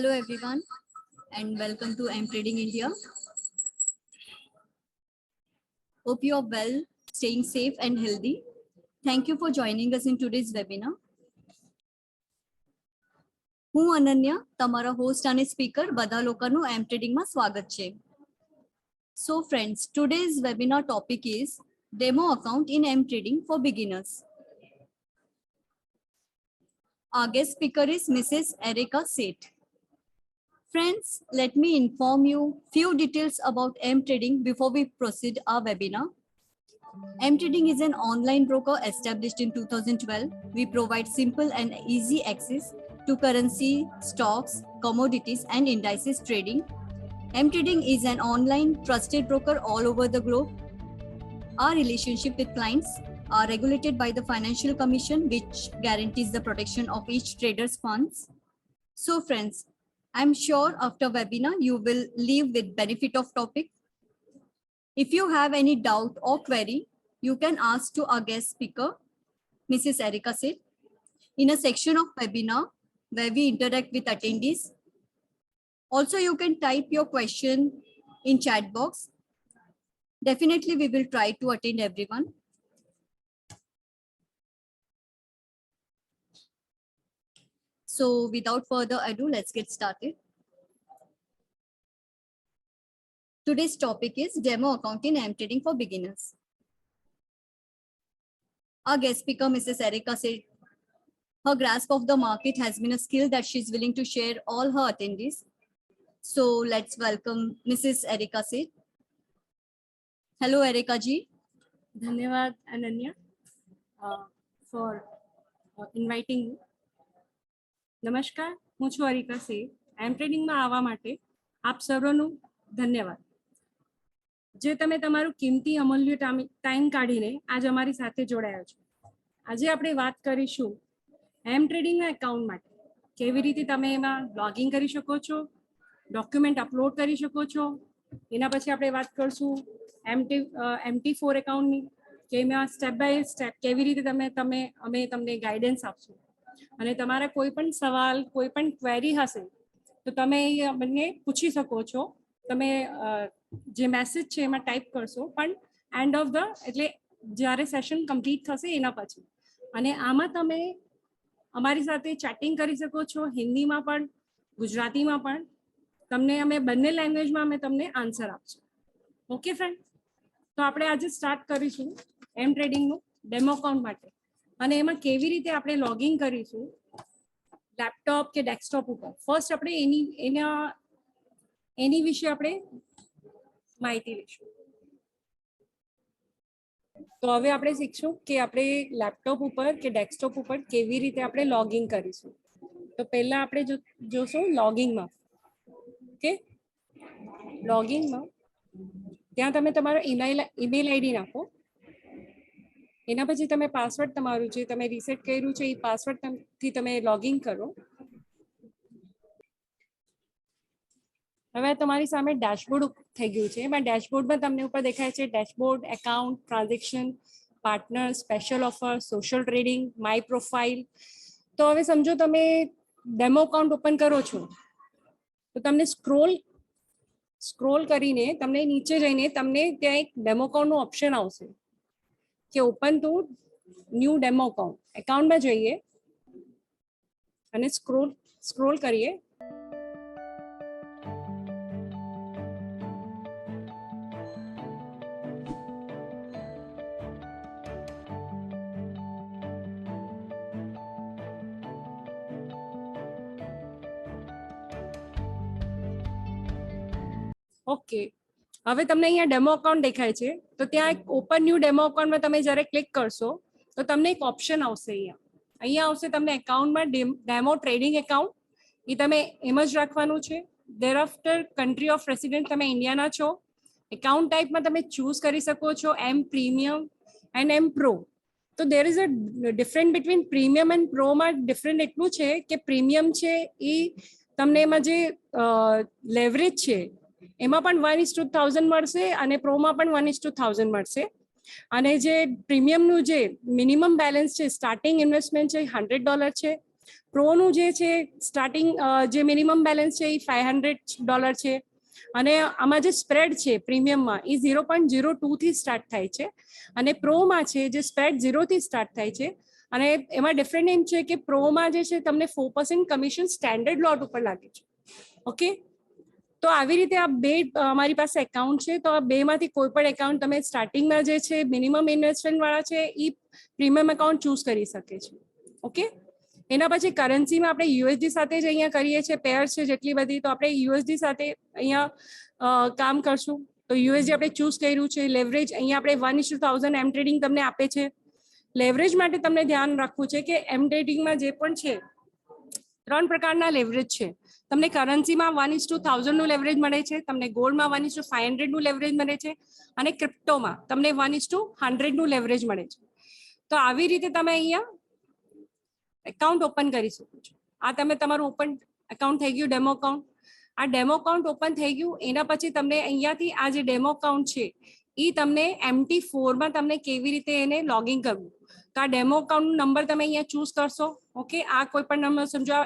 Hello everyone and welcome to M Trading India. Hope you are well, staying safe and healthy. Thank you for joining us in today's webinar. હું અનન્યા, તમારા host અને speaker બધા લોકોનું M Trading માં સ્વાગત છે. So friends, today's webinar topic is demo account in M Trading for beginners. Our guest speaker is Mrs. Erica Seth. Friends, let me inform you few details about M Trading before we proceed our webinar. M Trading is an online broker established in 2012. We provide simple and easy access to currency, stocks, commodities, and indices trading. M Trading is an online trusted broker all over the globe. Our relationship with clients are regulated by the Financial Commission, which guarantees the protection of each trader's funds. So friends, I'm sure after webinar, you will leave with benefit of topic. If you have any doubt or query, you can ask to our guest speaker, Mrs. Erica Seth, in a section of webinar where we interact with attendees. Also, you can type your question in chat box. Definitely, we will try to attend everyone. So without further ado, let's get started. Today's topic is demo account in M Trading for beginners. Our guest speaker, Mrs. Erica Seth, her grasp of the market has been a skill that she's willing to share all her attendees. So let's welcome Mrs. Erica Seth. Hello, Erica ji. ધન્યવાદ Ananya four inviting. નમસ્કાર, હું છું અરિકા સેઠ. એમ ટ્રેડિંગમાં આવવા માટે આપ સર્વનું ધન્યવાદ. જે તમે તમારું કિંમતી અમૂલ્ય ટાઈમ કાઢીને આજ અમારી સાથે જોડાયા છો. આજે આપણે વાત કરીશું એમ ટ્રેડિંગના એકાઉન્ટ માટે કેવી રીતે તમે એમાં લોગિન કરી શકો છો, ડોક્યુમેન્ટ અપલોડ કરી શકો છો. એના પછી આપણે વાત કરશું MT4 એકાઉન્ટની કે એમાં સ્ટેપ બાય સ્ટેપ કેવી રીતે અમે તમને ગાઈડન્સ આપશું. અને તમારા કોઈ પણ સવાલ, કોઈ પણ ક્વેરી હશે તો તમે અમને પૂછી શકો છો. તમે જે મેસેજ છે એમાં ટાઈપ કરશો, પણ એન્ડ ઓફ ધ એટલે જ્યારે સેશન કમ્પ્લીટ થશે એના પછી. અને આમાં તમે અમારી સાથે ચેટિંગ કરી શકો છો, હિન્દીમાં પણ ગુજરાતીમાં પણ. તમને અમે બંને લેંગ્વેજમાં અમે તમને આન્સર આપશું. ઓકે ફ્રેન્ડ, તો આપણે આજે સ્ટાર્ટ કરીશું એમ ટ્રેડિંગનું ડેમો અકાઉન્ટ માટે. અને એમાં કેવી રીતે આપણે લોગિન કરીશું લેપટોપ કે ડેસ્કટોપ ઉપર. ફર્સ્ટ આપણે એની વિશે આપણે માહિતી લઈશું. તો હવે આપણે શીખશું કે આપણે લેપટોપ ઉપર કે ડેસ્કટોપ ઉપર કેવી રીતે આપણે લોગિન કરીશું. તો પહેલા આપણે જોશું લોગિંગમાં. ઓકે, લોગિંગમાં ત્યાં તમે તમારો ઈમેલ આઈડી નાખો. એના પછી તમે પાસવર્ડ તમારું જે તમે રીસેટ કર્યું છે એ પાસવર્ડથી તમે લોગિન કરો. હવે તમારી સામે ડેશબોર્ડ થઈ ગયું છે. એમાં ડેશબોર્ડમાં તમને ઉપર દેખાય છે dashboard, account, transaction, partner, special offer, social trading, my profile. તો હવે સમજો તમે ડેમો અકાઉન્ટ ઓપન કરો છો તો તમને સ્ક્રોલ કરીને તમને નીચે જઈને તમને ત્યાં એક ડેમો અકાઉન્ટનું ઓપ્શન આવશે કે open to new demo account. એકાઉન્ટમાં જઈએ અને સ્ક્રોલ કરીએ. ઓકે, હવે તમને અહીંયા ડેમો અકાઉન્ટ દેખાય છે. તો ત્યાં એક ઓપન ન્યૂ ડેમો અકાઉન્ટમાં તમે જ્યારે ક્લિક કરશો તો તમને એક ઓપ્શન આવશે. અહીંયા આવશે તમને એકાઉન્ટમાં ડેમો ટ્રેડિંગ એકાઉન્ટ. એ તમે એમ જ રાખવાનું છે. There after country of resident તમે ઇન્ડિયાના છો. એકાઉન્ટ ટાઈપમાં તમે ચૂઝ કરી શકો છો એમ પ્રીમિયમ એન્ડ એમ પ્રો. તો there is a different between premium and પ્રોમાં ડિફરન્ટ એટલું છે કે પ્રીમિયમ છે એ તમને એમાં જે લેવરેજ છે એમાં પણ 1:1000 મળશે અને પ્રોમાં પણ 1:1000 મળશે. અને જે પ્રીમિયમનું જે મિનિમમ બેલેન્સ છે, સ્ટાર્ટિંગ ઇન્વેસ્ટમેન્ટ છે $100 છે. પ્રોનું જે છે સ્ટાર્ટિંગ જે મિનિમમ બેલેન્સ છે એ $500 છે, અને આમાં જે સ્પ્રેડ છે પ્રીમિયમમાં એ 0.02 થી સ્ટાર્ટ થાય છે, અને પ્રોમાં છે જે સ્પ્રેડ 0 થી સ્ટાર્ટ થાય છે, અને એમાં ડિફરન્ટ એમ છે કે પ્રોમાં જે છે તમને 4% કમિશન સ્ટેન્ડર્ડ લોટ ઉપર લાગે છે. ઓકે, તો આવી રીતે આ બે અમારી પાસે એકાઉન્ટ છે. તો આ બેમાંથી કોઈ પણ એકાઉન્ટ તમે સ્ટાર્ટિંગમાં જે છે મિનિમમ ઇન્વેસ્ટમેન્ટ વાળા છે એ પ્રીમિયમ એકાઉન્ટ ચૂઝ કરી શકે છે. ઓકે, એના પછી કરન્સીમાં આપણે યુએસડી સાથે જ અહીંયા કરીએ છીએ, પેર છે જેટલી બધી, તો આપણે યુએસડી સાથે અહીંયા કામ કરશું. તો યુએસડી આપણે ચૂઝ કર્યું છે. લેવરેજ અહીંયા આપણે 1:1000 એમ ટ્રેડિંગ તમને આપે છે. લેવરેજ માટે તમને ધ્યાન રાખવું છે કે એમ ટ્રેડિંગમાં જે પણ છે 3 પ્રકારના લેવરેજ છે. તમને કરન્સીમાં 1:1000 નું લેવરેજ મળે છે, તમને ગોલ્ડમાં 1:500 નું લેવરેજ મળે છે, અને ક્રિપ્ટોમાં તમને 1:100 નું લેવરેજ મળે છે. તો આવી રીતે તમે અહીંયા એકાઉન્ટ ઓપન કરી શકો છો. આ તમે તમારું ઓપન એકાઉન્ટ થઈ ગયું, ડેમો એકાઉન્ટ. આ ડેમો એકાઉન્ટ ઓપન થઈ ગયું એના પછી તમને અહીંયાથી આ જે ડેમો એકાઉન્ટ છે એ તમને MT4 માં તમને કેવી રીતે એને લોગિન કરવું. તો આ ડેમો એકાઉન્ટ નંબર તમે અહીંયા ચૂઝ કરશો. ઓકે, આ કોઈ પણ નંબર સમજો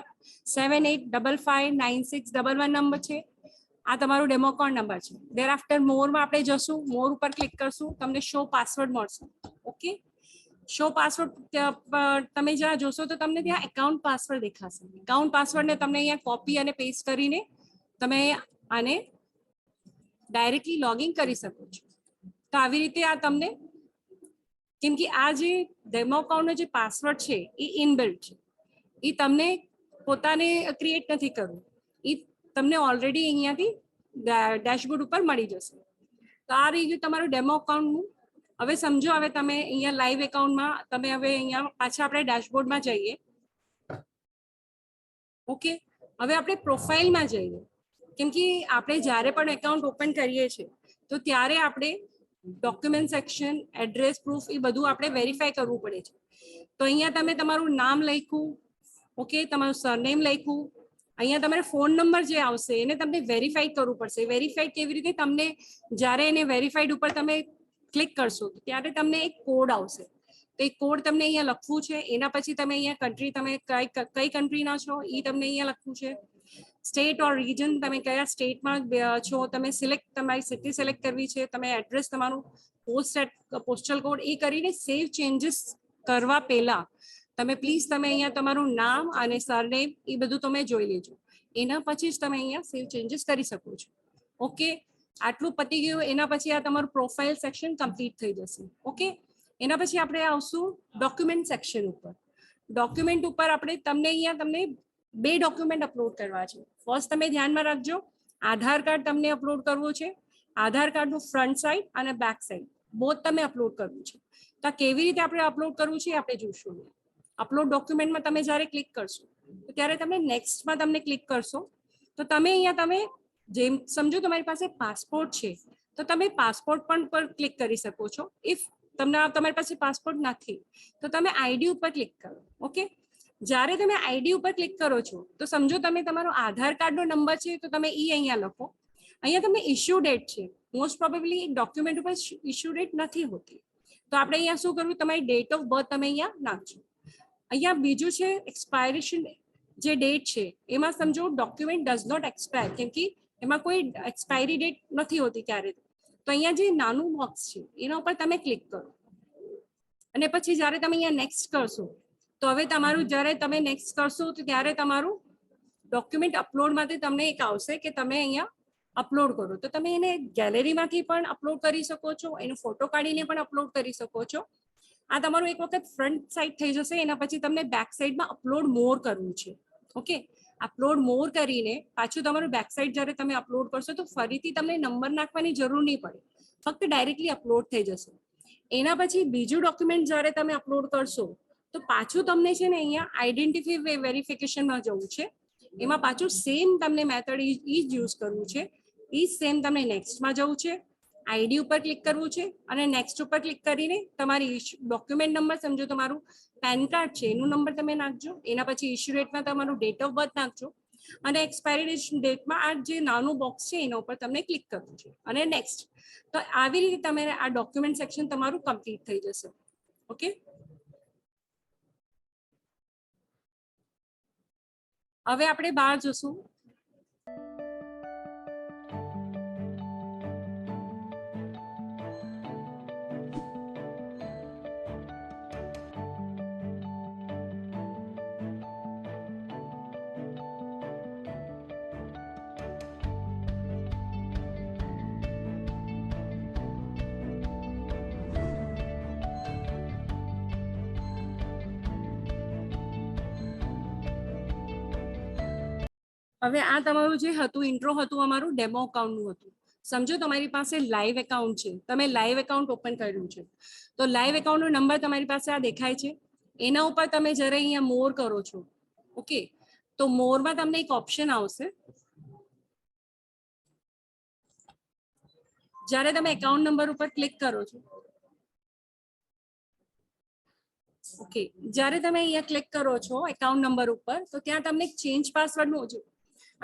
78559611 નંબર છે, આ તમારું ડેમો એકાઉન્ટ નંબર છે. દેર આફ્ટર મોરમાં આપણે જશું, મોર ઉપર ક્લિક કરશું, તમને શો પાસવર્ડ મળશે. ઓકે, શો પાસવર્ડ તમે જ્યાં જોશો તો તમને ત્યાં એકાઉન્ટ પાસવર્ડ દેખાશે. એકાઉન્ટ પાસવર્ડને તમને અહીંયા કોપી અને પેસ્ટ કરીને તમે આને ડાયરેક્ટલી લોગિન કરી શકો છો. તો આવી રીતે આ તમને, કેમ કે આ જે ડેમો એકાઉન્ટનો જે પાસવર્ડ છે એ ઇનબિલ્ટ છે, એ તમને પોતાને ક્રિએટ નથી કરવું, એ તમને ઓલરેડી અહીંયાથી ડેશબોર્ડ ઉપર મળી જશે. તો આ રહી ગયું તમારું ડેમો એકાઉન્ટનું. હવે સમજો, હવે તમે અહીંયા લાઈવ એકાઉન્ટમાં તમે હવે અહીંયા પાછા આપણે ડેશબોર્ડમાં જઈએ. ઓકે, હવે આપણે પ્રોફાઇલમાં જઈએ, કેમ કે આપણે જ્યારે પણ એકાઉન્ટ ઓપન કરીએ છીએ તો ત્યારે આપણે ડોક્યુમેન્ટ સેક્શન, એડ્રેસ પ્રૂફ એ બધું આપણે વેરીફાઈ કરવું પડે છે. તો અહીંયા તમે તમારું નામ લખ્યું, ઓકે, તમારું સરનેમ લખ્યું, અહીંયા તમારે ફોન નંબર જે આવશે એને તમને વેરીફાઈડ કરવું પડશે. વેરીફાઈડ કેવી રીતે? તમને જ્યારે એને વેરીફાઈડ ઉપર તમે ક્લિક કરશો ત્યારે તમને એક કોડ આવશે. તો એ કોડ તમને અહીંયા લખવું છે. એના પછી તમે અહીંયા કન્ટ્રી, તમે કઈ કન્ટ્રીના છો એ તમને અહીંયા લખવું છે. સ્ટેટ ઓર રિજન, તમે કયા સ્ટેટમાં છો, તમે સિલેક્ટ, તમારી સિટી સિલેક્ટ કરવી છે, તમે એડ્રેસ, તમારું પોસ્ટલ કોડ એ કરીને સેવ ચેન્જીસ કરવા પહેલા તમે પ્લીઝ તમે અહીંયા તમારું નામ અને સરનેમ એ બધું તમે જોઈ લેજો. એના પછી જ તમે અહીંયા સેવ ચેન્જીસ કરી શકો છો. ઓકે, આટલું પતી ગયું. એના પછી આ તમારું પ્રોફાઇલ સેક્શન કમ્પ્લીટ થઈ જશે. ઓકે, એના પછી આપણે આવશું ડોક્યુમેન્ટ સેક્શન ઉપર. ડોક્યુમેન્ટ ઉપર આપણે તમને અહીંયા તમને 2 ડોક્યુમેન્ટ અપલોડ કરવા છે. ફર્સ્ટ તમે ધ્યાનમાં રાખજો, આધાર કાર્ડ તમને અપલોડ કરવું છે. આધાર કાર્ડનું ફ્રન્ટ સાઈડ અને બેક સાઈડ બોથ તમે અપલોડ કરવું છે. તો કેવી રીતે આપણે અપલોડ કરવું છે આપણે જોઈશું. અપલોડ ડોક્યુમેન્ટમાં તમે જ્યારે ક્લિક કરશો તો ત્યારે તમે નેક્સ્ટમાં તમને ક્લિક કરશો તો તમે અહીંયા તમે જેમ સમજો તમારી પાસે પાસપોર્ટ છે તો તમે પાસપોર્ટ પણ પર ક્લિક કરી શકો છો. ઇફ તમારી પાસે પાસપોર્ટ નથી તો તમે આઈડી ઉપર ક્લિક કરો. ઓકે, જ્યારે તમે આઈડી ઉપર ક્લિક કરો છો તો સમજો તમે તમારો આધાર કાર્ડનો નંબર છે તો તમે ઈ અહીંયા લખો. અહીંયા તમે ઇશ્યુ ડેટ છે, મોસ્ટ પ્રોબેબલી ડોક્યુમેન્ટ ઉપર ઇશ્યુ ડેટ નથી હોતી, તો આપણે અહીંયા શું કરવું, તમારી ડેટ ઓફ બર્થ તમે અહીંયા નાખજો. અહીંયા બીજું છે એક્સપાયરેશન જે ડેટ છે, એમાં સમજો ડોક્યુમેન્ટ ડઝ નોટ એક્સપાયર, કેમ કે એમાં કોઈ એક્સપાયરી ડેટ નથી હોતી ક્યારે. તો અહીંયા જે નાનું બોક્સ છે એના ઉપર તમે ક્લિક કરો અને પછી જ્યારે તમે અહીંયા નેક્સ્ટ કરશો તો હવે તમારું જ્યારે તમે નેક્સ્ટ કરશો તો ત્યારે તમારું ડોક્યુમેન્ટ અપલોડમાંથી તમને એક આવશે કે તમે અહીંયા અપલોડ કરો. તો તમે એને ગેલેરીમાંથી પણ અપલોડ કરી શકો છો, એનો ફોટો કાઢીને પણ અપલોડ કરી શકો છો. આ તમારું એક વખત ફ્રન્ટ સાઈડ થઈ જશે. એના પછી તમને બેક સાઈડમાં અપલોડ મોર કરવું છે. ઓકે, અપલોડ મોર કરીને પાછું તમારું બેક સાઈડ જ્યારે તમે અપલોડ કરશો તો ફરીથી તમને નંબર નાખવાની જરૂર નહીં પડે, ફક્ત ડાયરેક્ટલી અપલોડ થઈ જશે. એના પછી બીજું ડોક્યુમેન્ટ જ્યારે તમે અપલોડ કરશો તો પાછું તમને છે ને અહીંયા આઈડેન્ટિટી વેરિફિકેશનમાં જવું છે. એમાં પાછું સેમ તમને મેથડ ઈ જ યુઝ કરવું છે. ઈ સેમ તમને નેક્સ્ટમાં જવું છે, આઈડી ઉપર ક્લિક કરવું છે અને નેક્સ્ટ ઉપર ક્લિક કરીને તમારી ડોક્યુમેન્ટ નંબર, સમજો તમારું પેન કાર્ડ છે એનું નંબર તમે નાખજો. એના પછી ઇશ્યુ ડેટમાં તમારું ડેટ ઓફ બર્થ નાખજો અને એક્સપાયરી ડેટમાં આ જે નાનું બોક્સ છે એના ઉપર તમને ક્લિક કરવું છે અને નેક્સ્ટ. તો આવી રીતે તમે આ ડોક્યુમેન્ટ સેક્શન તમારું કમ્પ્લીટ થઈ જશે. ઓકે. હવે આપણે બહાર જશું. હવે આ તમારું જે હતું ઇન્ટ્રો હતું અમારું ડેમો અકાઉન્ટનું હતું. સમજો તમારી પાસે લાઈવ એકાઉન્ટ છે, તમે લાઈવ એકાઉન્ટ ઓપન કર્યું છે, તો લાઈવ એકાઉન્ટનો નંબર તમારી પાસે આ દેખાય છે. એના ઉપર તમે જ્યારે અહીંયા મોર કરો છો, ઓકે, તો મોરમાં તમને એક ઓપ્શન આવશે. જ્યારે તમે એકાઉન્ટ નંબર ઉપર ક્લિક કરો છો, ઓકે, જ્યારે તમે અહીંયા ક્લિક કરો છો એકાઉન્ટ નંબર ઉપર, તો ત્યાં તમને ચેન્જ પાસવર્ડનું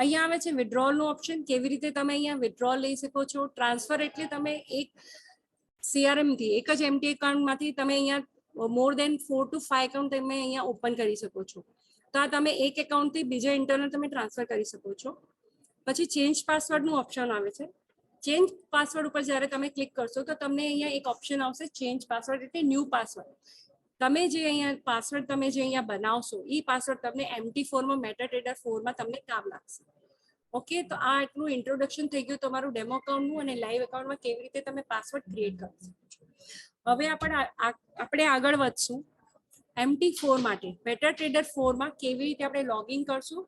અહીંયા આવે છે વિથડ્રોલનું ઓપ્શન. કેવી રીતે તમે અહીંયા વિથડ્રોલ લઈ શકો છો. ટ્રાન્સફર એટલે તમે એક CRM થી, એક જ MT એકાઉન્ટમાંથી તમે અહીંયા મોર દેન 4 to 5 એકાઉન્ટ તમે અહીંયા ઓપન કરી શકો છો. તો આ તમે એક એકાઉન્ટથી બીજા ઇન્ટરનલ તમે ટ્રાન્સફર કરી શકો છો. પછી ચેન્જ પાસવર્ડનું ઓપ્શન આવે છે. ચેન્જ પાસવર્ડ ઉપર જ્યારે તમે ક્લિક કરશો તો તમને અહીંયા એક ઓપ્શન આવશે ચેન્જ પાસવર્ડ એટલે ન્યૂ પાસવર્ડ. તમે જે અહીંયા પાસવર્ડ તમે જે અહીંયા બનાવશો એ પાસવર્ડ તમને MT4માં મેટાડેટા 4માં તમને કામ લાગશે. ઓકે, તો આ એટલું ઇન્ટ્રોડક્શન થઈ ગયું તમારું ડેમો અકાઉન્ટનું અને લાઈવ એકાઉન્ટમાં કેવી રીતે તમે પાસવર્ડ ક્રિએટ કરી શકો છો. હવે આપણે આગળ વધશું MT4 માટે. મેટાટ્રેડર 4માં કેવી રીતે આપણે લોગિન કરશું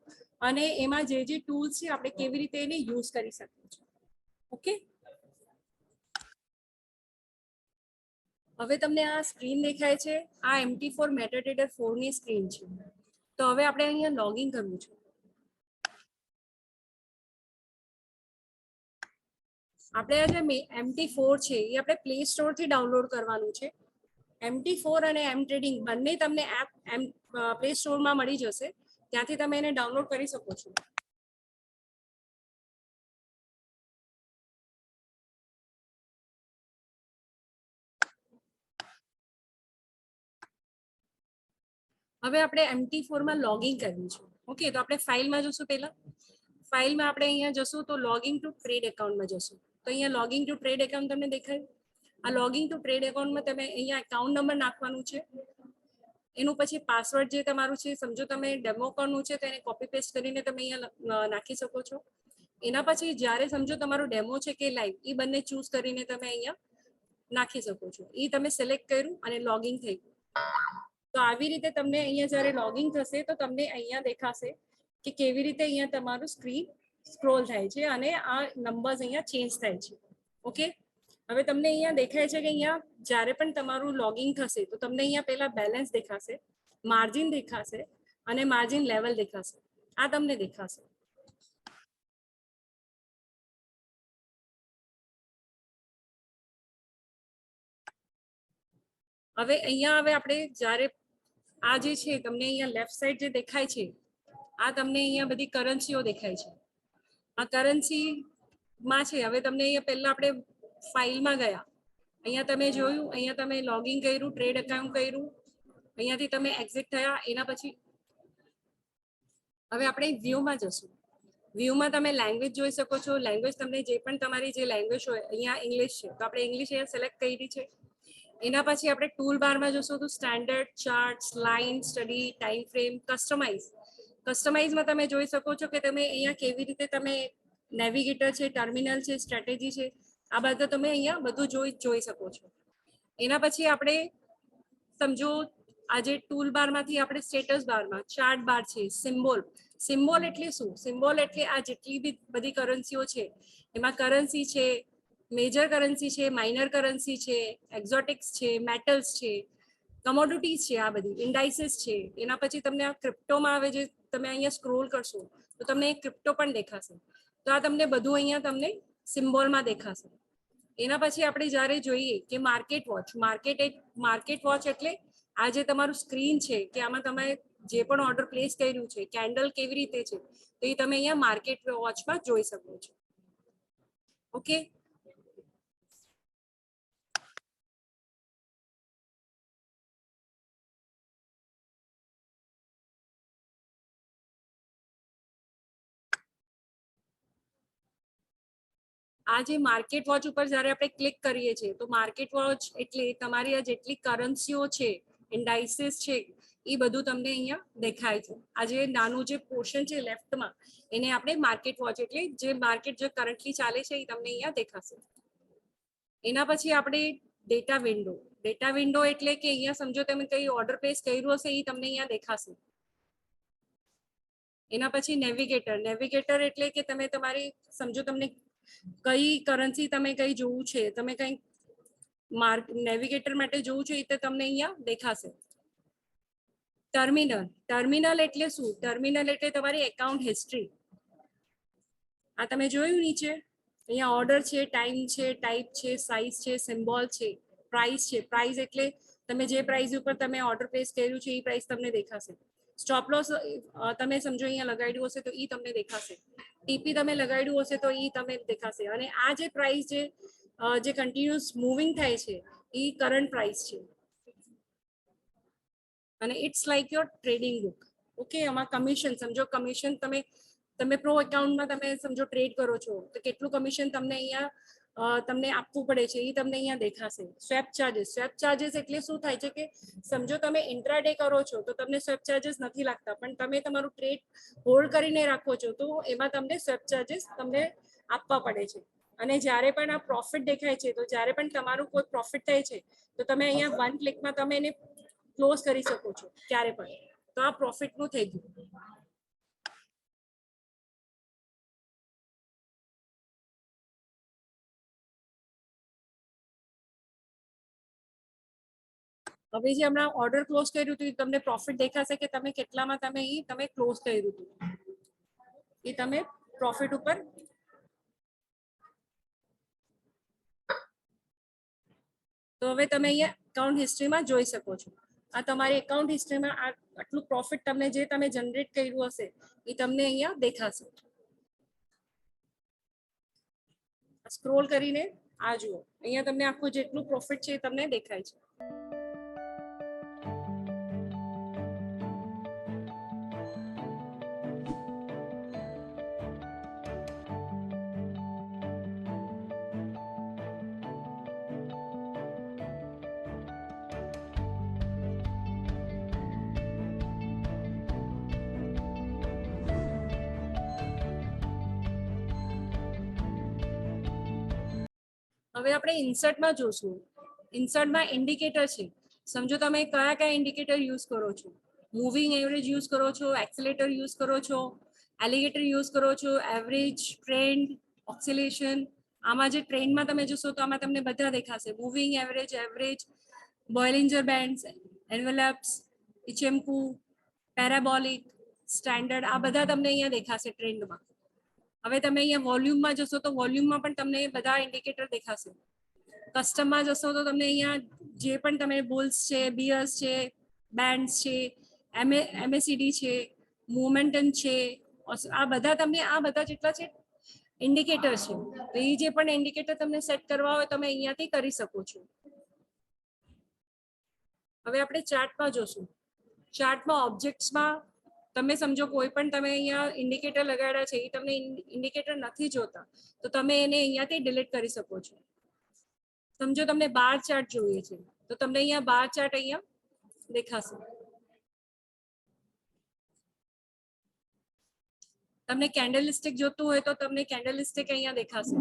અને એમાં જે ટૂલ્સ છે આપણે કેવી રીતે એને યુઝ કરી શકીએ છીએ. ઓકે, હવે તમને આ સ્ક્રીન દેખાય છે, આ MT4 મેટાટ્રેડર 4ની સ્ક્રીન છે. તો હવે આપણે અહીંયા લોગિન કરવું છે. આપણે આ જે MT4 છે એ આપણે પ્લે સ્ટોરથી ડાઉનલોડ કરવાનું છે. MT4 અને M ટ્રેડિંગ બંને તમને એપ પ્લે સ્ટોરમાં મળી જશે, ત્યાંથી તમે એને ડાઉનલોડ કરી શકો છો. હવે આપણે MT4માં લોગિન કરવું છે. ઓકે, તો આપણે ફાઇલમાં જશું. પહેલા ફાઇલમાં આપણે અહીંયા જશું તો લોગિન ટુ ટ્રેડ એકાઉન્ટમાં જશું. તો અહીંયા લોગિન ટુ ટ્રેડ એકાઉન્ટ તમને દેખાય. આ લોગિન ટુ ટ્રેડ એકાઉન્ટમાં તમે અહીંયા એકાઉન્ટ નંબર નાખવાનું છે. એનું પછી પાસવર્ડ જે તમારું છે, સમજો તમે ડેમો અકાઉન્ટનું છે તો એને કોપી પેસ્ટ કરીને તમે અહીંયા નાખી શકો છો. એના પછી જ્યારે સમજો તમારું ડેમો છે કે લાઈવ, એ બંને ચૂઝ કરીને તમે અહીંયા નાખી શકો છો. એ તમે સિલેક્ટ કર્યું અને લોગિન થઈ ગયું. તો આવી રીતે તમને અહીંયા જ્યારે લોગિન થશે તો તમને અહીંયા દેખાશે કે કેવી રીતે અહીંયા તમારું સ્ક્રીન સ્ક્રોલ થાય છે અને આ નંબર્સ અહીંયા ચેન્જ થાય છે. ઓકે, હવે તમને અહીંયા દેખાય છે કે અહીંયા જ્યારે પણ તમારું લોગિન થશે તો તમને અહીંયા પહેલા બેલેન્સ દેખાશે, માર્જિન દેખાશે અને માર્જિન લેવલ દેખાશે. આ તમને દેખાશે. હવે અહીંયા આપણે જ્યારે આ જે છે તમને અહીંયા લેફ્ટ સાઈડ જે દેખાય છે, આ તમને અહીંયા બધી કરન્સીઓ દેખાય છે. આ કરન્સીમાં છે. હવે તમને અહીંયા પહેલા આપણે ફાઇલમાં ગયા, અહીંયા તમે જોયું, અહીંયા તમે લોગિન કર્યું, ટ્રેડ એકાઉન્ટ કર્યું, અહીંયાથી તમે એક્ઝિટ થયા. એના પછી હવે આપણે વ્યૂમાં જશું. વ્યૂમાં તમે લેંગ્વેજ જોઈ શકો છો. લેંગ્વેજ તમને જે પણ તમારી જે લેંગ્વેજ હોય, અહીંયા ઇંગ્લિશ છે તો આપણે ઇંગ્લિશ અહીંયા સિલેક્ટ કરી છે. એના પછી આપણે ટૂલ બારમાં જશું તો standard, charts, line, study, time frame, customize. કસ્ટમાઇઝમાં તમે જોઈ શકો છો કે તમે અહીંયા કેવી રીતે તમે નેવિગેટર છે, ટર્મિનલ છે, સ્ટ્રેટેજી છે, આ બધા તમે અહીંયા બધું જોઈ શકો છો. એના પછી આપણે સમજો આજે ટૂલ બારમાંથી આપણે સ્ટેટસ બારમાં ચાર્ટ બાર છે, સિમ્બોલ. સિમ્બોલ એટલે શું? સિમ્બોલ એટલે આ જેટલી બી બધી કરન્સીઓ છે એમાં કરન્સી છે, મેજર કરન્સી છે, માઇનર કરન્સી છે, એક્ઝોટિક્સ છે, મેટલ્સ છે, કમોડિટીઝ છે, આ બધી ઇન્ડાઇસીસ છે. એના પછી તમને આ ક્રિપ્ટોમાં આવે, જે તમે અહીંયા સ્ક્રોલ કરશો તો તમને ક્રિપ્ટો પણ દેખાશે. તો આ તમને બધું અહીંયા તમને સિમ્બોલમાં દેખાશે. એના પછી આપણે જ્યારે જોઈએ કે માર્કેટ વોચ. માર્કેટ વોચ એટલે આ જે તમારું સ્ક્રીન છે કે આમાં તમે જે પણ ઓર્ડર પ્લેસ કર્યું છે, કેન્ડલ કેવી રીતે છે, તો એ તમે અહીંયા માર્કેટ વોચમાં જોઈ શકો છો. ઓકે, આ જે માર્કેટ વોચ ઉપર જ્યારે આપણે ક્લિક કરીએ છીએ તો માર્કેટ વોચ એટલે તમારી આ જેટલી કરન્સીઓ છે, ઇન્ડાઇસીસ છે, એ બધું તમને અહીંયા દેખાય છે. આ જે નાનું જે પોર્શન છે લેફ્ટમાં એને આપણે માર્કેટ વોચ એટલે જે માર્કેટ જે કરન્ટલી ચાલે છે એ તમને અહીંયા દેખાશે. એના પછી આપણે ડેટા વિન્ડો એટલે કે અહીંયા સમજો તમે કઈ ઓર્ડર પ્લેસ કર્યું હશે એ તમને અહીંયા દેખાશે. એના પછી નેવિગેટર એટલે કે તમે તમારી સમજો તમને કઈ કરન્સી તમે કઈ જોવું છે, તમે કઈ નેવિગેટર માટે જોવું છે એ તો તમને અહીંયા દેખાશે. ટર્મિનલ એટલે શું? ટર્મિનલ એટલે તમારી એકાઉન્ટ હિસ્ટ્રી. આ તમે જોયું નીચે અહીંયા ઓર્ડર છે, ટાઈમ છે, ટાઈપ છે, સાઇઝ છે, સિમ્બોલ છે, પ્રાઇસ છે. પ્રાઇસ એટલે તમે જે પ્રાઇસ ઉપર તમે ઓર્ડર પ્લેસ કર્યું છે એ પ્રાઇસ તમને દેખાશે. સ્ટોપ લોસ તમે સમજો અહીંયા લગાડ્યું હશે તો એ તમને દેખાશે. ટીપી તમે લગાડ્યું હશે તો એ તમને દેખાશે. અને આ જે પ્રાઇસ જે કન્ટિન્યુઅસ મૂવિંગ થાય છે એ કરંટ પ્રાઇસ છે. અને it's like your trading book. Okay, આમાં કમિશન સમજો કમિશન તમે પ્રો એકાઉન્ટમાં તમે સમજો ટ્રેડ કરો છો તો કેટલું કમિશન તમને અહીંયા તમને આપવું પડે છે એ તમને અહીંયા દેખાશે. સ્વેપ ચાર્जेस એટલે શું થાય છે કે સમજો તમે ઇન્ટ્રાડે કરો છો તો તમને સ્વેપ ચાર્जेस નથી લાગતા, પણ તમે તમારું ટ્રેડ હોલ્ડ કરીને રાખો છો તો એમાં તમને સ્વેપ ચાર્जेस તમને આપવા પડે છે. અને જ્યારે પણ આ પ્રોફિટ દેખાય છે તો જ્યારે પણ તમારું કોઈ પ્રોફિટ થાય છે તો તમે અહીંયા વન ક્લિકમાં તમે એને ક્લોઝ કરી શકો છો ક્યારે પણ. તો આ પ્રોફિટનું થઈ ગયું. હવે જે હમણાં ઓર્ડર ક્લોઝ કર્યું હતું તમને પ્રોફિટ દેખાશે કે તમે કેટલામાં તમે ક્લોઝ કર્યું હતું એ તમે પ્રોફિટ ઉપર તો હવે તમે અહીંયા એકાઉન્ટ હિસ્ટ્રીમાં જોઈ શકો છો. આ તમારી એકાઉન્ટ હિસ્ટ્રીમાં આટલું પ્રોફિટ તમને જે તમે જનરેટ કર્યું હશે એ તમને અહીંયા દેખાશે. સ્ક્રોલ કરીને આ જુઓ અહીંયા તમને આખું જેટલું પ્રોફિટ છે એ તમને દેખાય છે. હવે આપણે ઇન્સર્ટમાં જોશું. ઇન્સર્ટમાં ઇન્ડિકેટર છે. સમજો તમે કયા કયા ઇન્ડિકેટર યુઝ કરો છો. મૂવિંગ એવરેજ યુઝ કરો છો, એક્સેલેટર યુઝ કરો છો, એલિગેટર યુઝ કરો છો, એવરેજ, ટ્રેન્ડ, ઓક્સિલેશન. આમાં જે ટ્રેન્ડમાં તમે જોશો તો આમાં તમને બધા દેખાશે. Moving average, Bollinger bands, envelopes, ichimoku, parabolic, standard, આ બધા તમને અહીંયા દેખાશે ટ્રેન્ડમાં. હવે તમે અહીંયા વોલ્યુમમાં જશો તો વોલ્યુમમાં પણ તમને બધા ઇન્ડિકેટર દેખાશે. કસ્ટમમાં જશો તો તમને અહીંયા જે પણ તમે બુલ્સ છે, બિયર્સ છે, બેન્ડ્સ છે, એમએસીડી છે, મોમેન્ટમ છે, આ બધા જેટલા છે ઇન્ડિકેટર છે. તો એ જે પણ ઇન્ડિકેટર તમને સેટ કરવા હોય તમે અહીંયાથી કરી શકો છો. હવે આપણે ચાર્ટમાં જોશું. ચાર્ટમાં ઓબ્જેક્ટ્સમાં તમે સમજો કોઈ પણ તમે અહીંયા ઇન્ડિકેટર લગાડ્યા છે એ તમને ઇન્ડિકેટર નથી જોતા તો તમે એને અહીંયાથી ડિલીટ કરી શકો છો. સમજો તમને બાર ચાર્ટ જોઈએ છે તો તમને અહીંયા બાર ચાર્ટ અહીંયા દેખાશે. તમને કેન્ડલસ્ટિક જોતું હોય તો તમને કેન્ડલસ્ટિક અહીંયા દેખાશે.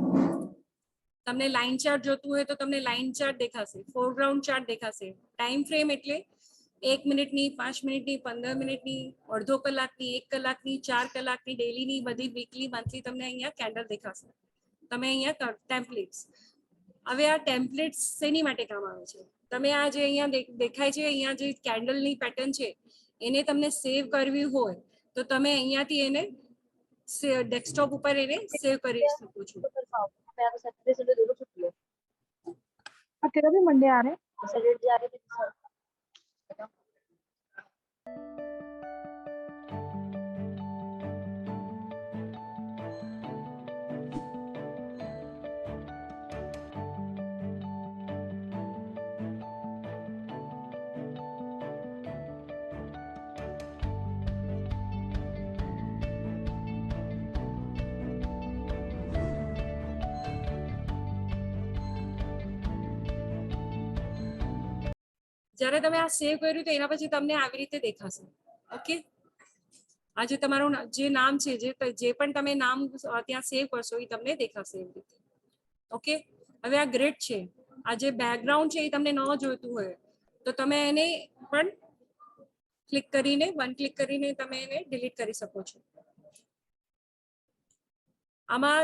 તમને લાઇન ચાર્ટ જોતું હોય તો તમને લાઇન ચાર્ટ દેખાશે. ફોરગ્રાઉન્ડ ચાર્ટ દેખાશે. ટાઈમ ફ્રેમ એટલે 1 મિનિટની, 5 મિનિટની, 15 મિનિટની, અડધો કલાકની, 1 કલાકની, 4 કલાકની, ડેલીની, બધી વીકલી, મંથલી તમને અહીંયા કેન્ડલ દેખાશે. તમે અહીંયા ટેમ્પલેટ્સ. હવે આ ટેમ્પલેટ્સ શેની માટે કામ આવે છે? તમે આ જે અહીંયા દેખાય છે અહીંયા જે કેન્ડલની પેટર્ન છે એને તમને સેવ કરવી હોય તો તમે અહીંયાથી એને ડેસ્કટોપ ઉપર એને સેવ કરી શકો છો. सैटरडे संडे दोनों छुट्टी है। तेरा भी मंडे आ रहे हैं, सैटरडे आ रहे हैं। જ્યારે તમે આ સેવ કર્યું તો એના પછી તમને આવી રીતે દેખાશે. ઓકે, આ જે તમારું જે નામ છે, જે પણ તમે નામ ત્યાં સેવ કરશો એ તમને દેખાશે એવી રીતે. ઓકે, હવે આ ગ્રેડ છે, આ જે બેકગ્રાઉન્ડ છે એ તમને ન જોઈતું હોય તો તમે એને પણ ક્લિક કરીને વન ક્લિક કરીને તમે એને ડિલીટ કરી શકો છો. આમાં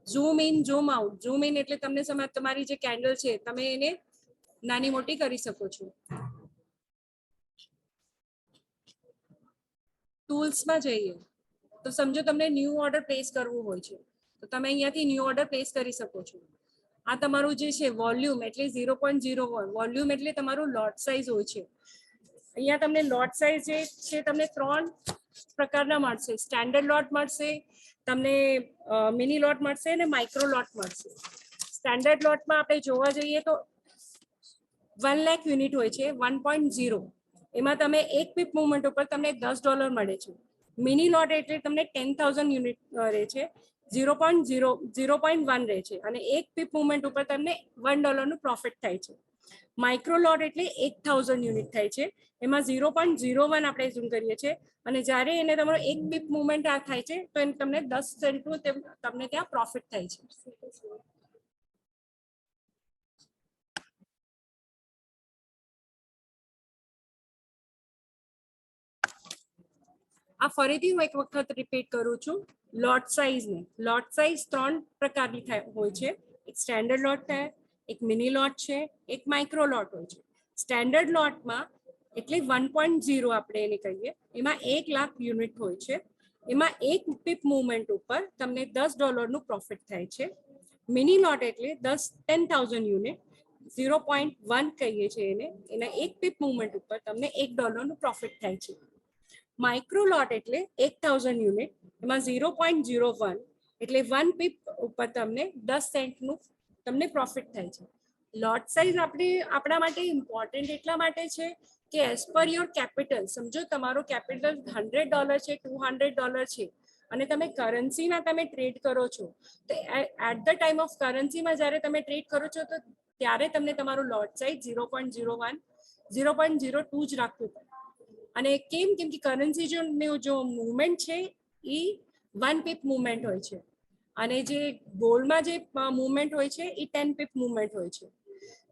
zoom in zoom out, zoom in એટલે તમને તમારી જે કેન્ડલ છે તમે એને નાની મોટી કરી શકો છો. ટૂલ્સમાં જઈએ તો સમજો તમને ન્યૂ ઓર્ડર પ્લેસ કરવું હોય છે તો તમે અહીંયાથી ન્યૂ ઓર્ડર પ્લેસ કરી શકો છો. આ તમારું જે છે વોલ્યુમ એટલે 0.01, વોલ્યુમ એટલે તમારું લોટ સાઇઝ હોય છે. અહીંયા તમને લોટ સાઇઝ જે છે તમને 3 પ્રકારના મળશે. સ્ટેન્ડર્ડ લોટ મળશે, તમને મિની લોટ મળશે અને માઇક્રો લોટ મળશે. સ્ટેન્ડર્ડ લોટમાં આપણે જોવા જઈએ તો 1 લાખ યુનિટ હોય છે, 1.0. એમાં તમે એક પીપ મુવમેન્ટ ઉપર તમને $10 મળે છે. મિની લોટ એટલે તમને 10,000 યુનિટ રહે છે, 0.1 રહે છે અને એક પીપ મુવમેન્ટ ઉપર તમને $1 નું પ્રોફિટ થાય છે. માઇક્રો લોટ એટલે 1,000 યુનિટ થાય છે, એમાં 0.01 આપણે ઝૂમ કરીએ છીએ અને જ્યારે એને તમારો એક પીપ મુવમેન્ટ આ થાય છે તો એને તમને 10 સેન્ટનું તમને ત્યાં પ્રોફિટ થાય છે. આ ફરીથી હું એક વખત રિપીટ કરું છું. લોટ સાઇઝને, લોટ સાઇઝ 3 પ્રકારની હોય છે. એક સ્ટેન્ડર્ડ લોટ છે, એક મિની લોટ છે, એક માઇક્રો લોટ હોય છે. સ્ટેન્ડર્ડ લોટમાં એટલે 1.0 આપણે એને કહીએ, એમાં 1 લાખ યુનિટ હોય છે. એમાં એક પીપ મુવમેન્ટ ઉપર તમને $10 નું પ્રોફિટ થાય છે. મિની લોટ એટલે 10,000 યુનિટ, 0.1 કહીએ છીએ એને, એના એક પીપ મુવમેન્ટ ઉપર તમને $1 નું પ્રોફિટ થાય છે. માઇક્રો લોટ એટલે 1,000 યુનિટ, એમાં 0.01 એટલે 1 પીપ ઉપર તમને 10 સેન્ટનું તમને પ્રોફિટ થાય છે. લોટ સાઇઝ આપણા માટે ઇમ્પોર્ટન્ટ એટલા માટે છે કે એઝ પર યોર કેપિટલ, સમજો તમારો કેપિટલ $100 છે, $200 છે અને તમે કરન્સીમાં તમે ટ્રેડ કરો છો તો એટ ધ ટાઈમ ઓફ કરન્સીમાં જ્યારે તમે ટ્રેડ કરો છો તો ત્યારે તમને તમારું લોટ સાઇઝ 0.01, 0.02 જ રાખવું પડે. અને કેમ કે કરન્સી જો મુવમેન્ટ છે એ 1 પીપ મુવમેન્ટ હોય છે અને જે ગોલ્ડમાં જે મુવમેન્ટ હોય છે એ 10 પીપ મુવમેન્ટ હોય છે.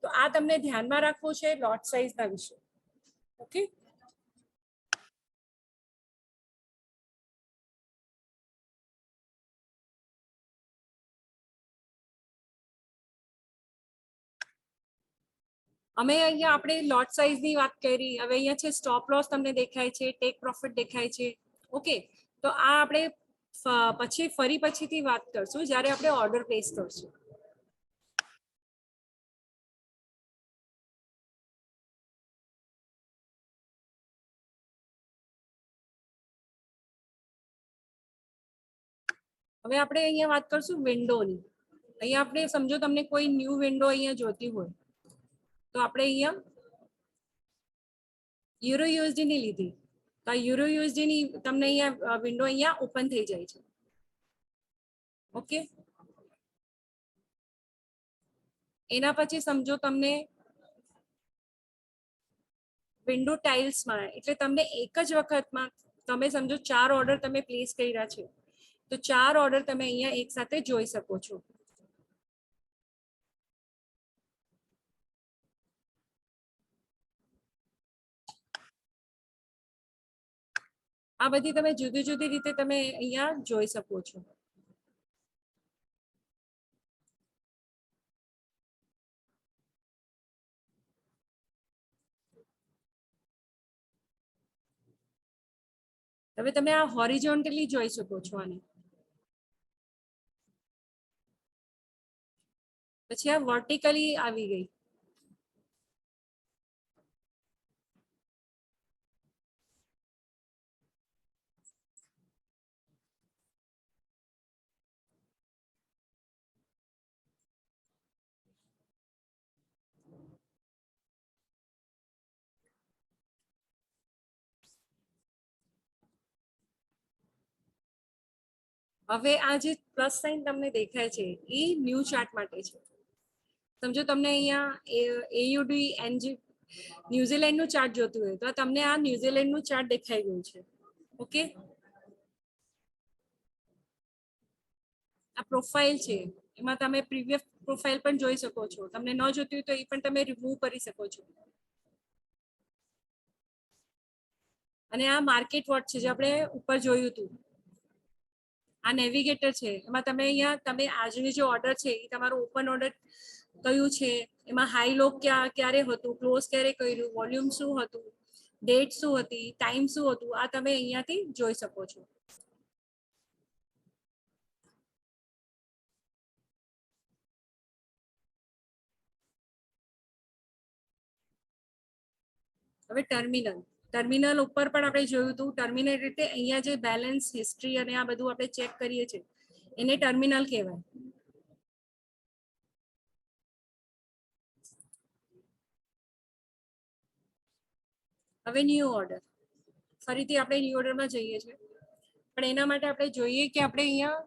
તો આ તમને ધ્યાનમાં રાખવું છે લોટ સાઇઝના વિશે. ઓકે, અમે અહીંયા આપણે લોટ સાઇઝની વાત કરી. હવે અહીંયા છે સ્ટોપ લોસ તમને દેખાય છે, ટેક પ્રોફિટ દેખાય છે. ઓકે, તો આ આપણે પછીથી વાત કરશું જ્યારે આપણે ઓર્ડર પ્લેસ કરશું. હવે આપણે અહીંયા વાત કરશું વિન્ડોની. અહીંયા આપણે સમજો તમને કોઈ ન્યૂ વિન્ડો અહીંયા જોતી હોય તો આપણે અહીંયા યુરો યુએસડી ની લીધી તો આ યુરો યુએસડી ની તમને અહીંયા વિન્ડો અહીંયા ઓપન થઈ જાય છે. ઓકે, એના પછી સમજો તમને વિન્ડો ટાઇલ્સમાં એટલે તમને એક જ વખતમાં તમે સમજો 4 ઓર્ડર તમે પ્લેસ કર્યા છે તો 4 ઓર્ડર તમે અહીંયા એક સાથે જોઈ શકો છો. આ બધી તમે જુદી જુદી રીતે તમે અહીંયા જોઈ શકો છો. હવે તમે આ હોરિઝોન્ટલી જોઈ શકો છો આને. પછી આ વર્ટિકલી આવી ગઈ. હવે આ જે પ્લસ સાઇન તમને દેખાય છે એ ન્યૂ ચાર્ટ માટે છે. સમજો તમને અહીંયા AUD NG ન્યુઝીલેન્ડનું ચાર્ટ જોતું હોય તો તમને આ ન્યુઝીલેન્ડનું ચાર્ટ દેખાઈ ગયું છે. ઓકે, આ પ્રોફાઇલ છે, એમાં તમે પ્રીવિયસ પ્રોફાઇલ પણ જોઈ શકો છો. તમને ન જોતી હોય તો એ પણ તમે રિમૂવ કરી શકો છો. અને આ માર્કેટ વોચ છે જે આપણે ઉપર જોયું હતું. આ નેવિગેટર છે, એમાં તમે અહીંયા તમે આજની જે ઓર્ડર છે એ તમારો ઓપન ઓર્ડર કયું છે, એમાં હાઈ લો ક્યારે હતું, ક્લોઝ ક્યારે કર્યું, વોલ્યુમ શું હતું, ડેટ શું હતી, ટાઈમ શું હતું, આ તમે અહીંયાથી જોઈ શકો છો. હવે ટર્મિનલ ઉપર પણ આપણે જોયું હતું. ટર્મિનલ એટલે અહીંયા જે બેલેન્સ, હિસ્ટ્રી અને આ બધું આપણે ચેક કરીએ છીએ એને ટર્મિનલ કહેવાય. હવે ન્યૂ ઓર્ડર, ફરીથી આપણે ન્યૂ ઓર્ડરમાં જઈએ છીએ, પણ એના માટે આપણે જોઈએ કે આપણે અહીંયા